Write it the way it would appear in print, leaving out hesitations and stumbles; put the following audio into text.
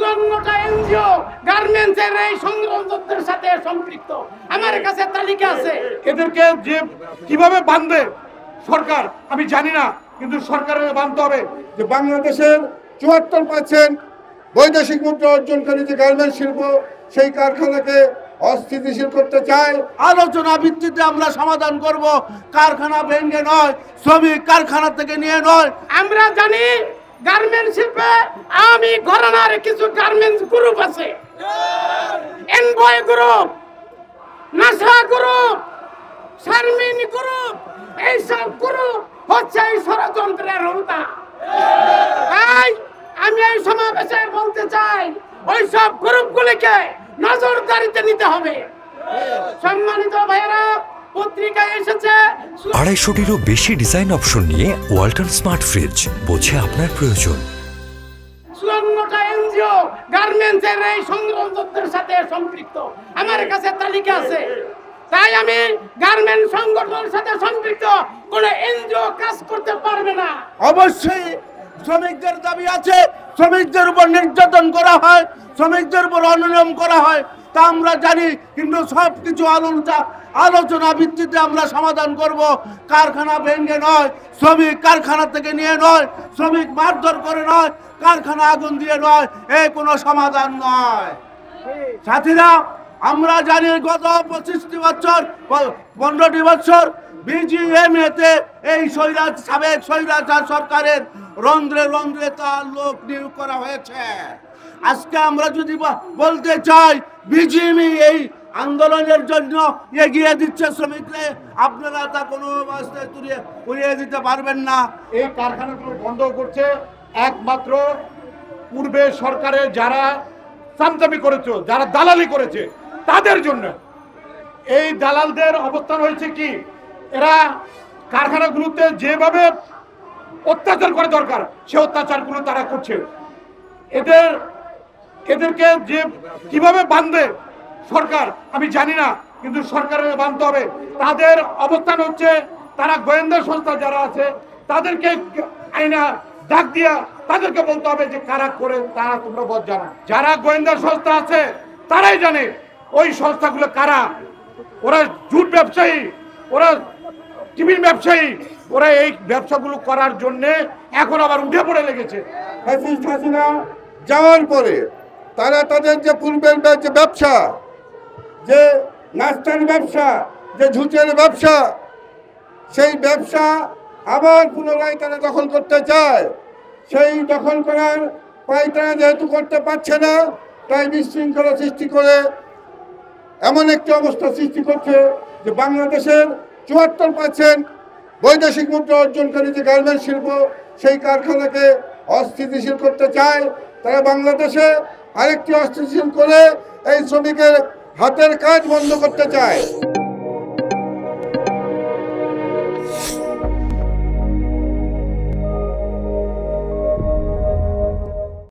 চুয়ান্নটা NGO গার্মেন্টসের এই সংগ্রামযুদ্ধের সাথে সম্পৃক্ত। আমার কাছে তালিকা আছে। এদেরকে যে কিভাবে বাঁধবে সরকার আমি জানি না, কিন্তু সরকারের বাঁধতে হবে যে বাংলাদেশের ৭৪% বৈদেশিক মুদ্রা অর্জনকারী যে গার্মেন্টস শিল্প, সেই কারখানাকে অস্থিতিশীল করতে চায়। আলোচনা ভিত্তিতে আমরা সমাধান করব, কারখানা ভেঙে নয়, শ্রমিক কারখানা থেকে নিয়ে নয়। আমরা জানি গার্মেন্টস শিল্পে আমি ঘরানার কিছু গার্মেন্টস গ্রুপ আছে, এনবয় group, NASA group, Sharmin group, এইসব গ্রুপ হচ্ছে এই ষড়যন্ত্রের হোতা। তাই আমি এই সমাবেশে বলতে চাই, ওই সব গ্রুপগুলিকে নজরদারিতে নিতে হবে। সম্মানিত ভাইয়েরা, পত্রিকায় এসেছে ২৫০টিরও বেশি ডিজাইন অপশন নিয়ে ওয়ালটন স্মার্ট ফ্রিজ, বোঝে আপনার প্রয়োজন। ৫৪টা এনজিও গার্মেন্টসের এই সংগ্রামযুদ্ধের সাথে সম্পৃক্ত। আমার কাছে তালিকা আছে। তাই আমি গার্মেন্ট সংগঠনের সাথে সম্পৃক্ত কোন এনজিও কাজ করতে পারবে না। অবশ্যই শ্রমিকদের দাবি আছে, শ্রমিকদের উপর নির্যাতন করা হয়, শ্রমিকদের উপর অনিয়ম করা হয়, তা আমরা জানি, কিন্তু সব কিছু আলোচনা ভিত্তিতে আমরা সমাধান করব। কারখানা ভেঙে নয়, শ্রমিক কারখানা থেকে নিয়ে নয়, শ্রমিক মারধর করে নয়, কারখানা আগুন দিয়ে নয়, এই কোনো সমাধান নয়। সাথীরা, আমরা জানি গত 25টি বছর 15টি বছর বিজিএমএতে এই সাবেক স্বৈরাচার সরকারের রন্ধ্রে রন্ধ্রে তার লোক নিয়োগ করা হয়েছে। আজকে আমরা যদি বলতে চাই বিজিএমই এই আন্দোলনের জন্য এগিয়ে দিচ্ছে শ্রমিকরা, আপনারা তা কোনো অবস্থায় উড়িয়ে দিতে পারবেন না। এই কারখানাগুলো বন্ধ করছে একমাত্র পূর্বে সরকারের যারা চামচামি করেছে, যারা দালালি করেছে তাদের জন্য। এই দালালদের অবস্থান হয়েছে কি, এরা কারখানাগুলোতে যেভাবে অত্যাচার করা দরকার সে অত্যাচারগুলো তারা করছে। এদেরকে যে কিভাবে বাঁধবে সরকার আমি জানি না, কিন্তু সরকারের বাঁধতে হবে। তাদের অবস্থান হচ্ছে, তারা গোয়েন্দা সংস্থা যারা আছে তাদেরকে আইনা ডাক দিয়া তাদেরকে বলতে হবে যে কারা করে, তারা তোমরা বল জানো। যারা গোয়েন্দা সংস্থা আছে তারাই জানে ওই সংস্থাগুলো কারা। ওরা জুট ব্যবসায়ী, ওরা টিফিন ব্যবসায়ী, ওরা এই ব্যবসাগুলো করার জন্য এখন আবার উঠে পড়ে লেগেছে। ফ্যাসিস্ট হাসিনা যাওয়ার পরে তারা তাদের যে পূর্বের যে ব্যবসা, যে নাস্তার ব্যবসা, যে ঝুটের ব্যবসা, সেই ব্যবসা আবার পুনরায় তারা দখল করতে চায়। সেই দখল করার পায়তারা যেহেতু করতে পারছে না, তাই বিশৃঙ্খলা সৃষ্টি করে এমন একটি অবস্থা সৃষ্টি করছে যে বাংলাদেশের ৭৪% বৈদেশিক মুদ্রা অর্জনকারী যে গার্মেন্টস শিল্প, সেই কারখানাকে অস্থিতিশীল করতে চায়। তারা বাংলাদেশে আরেকটি অস্থিতিশীল করে এই শ্রমিকের হাতের কাজ বন্ধ করতে চায়।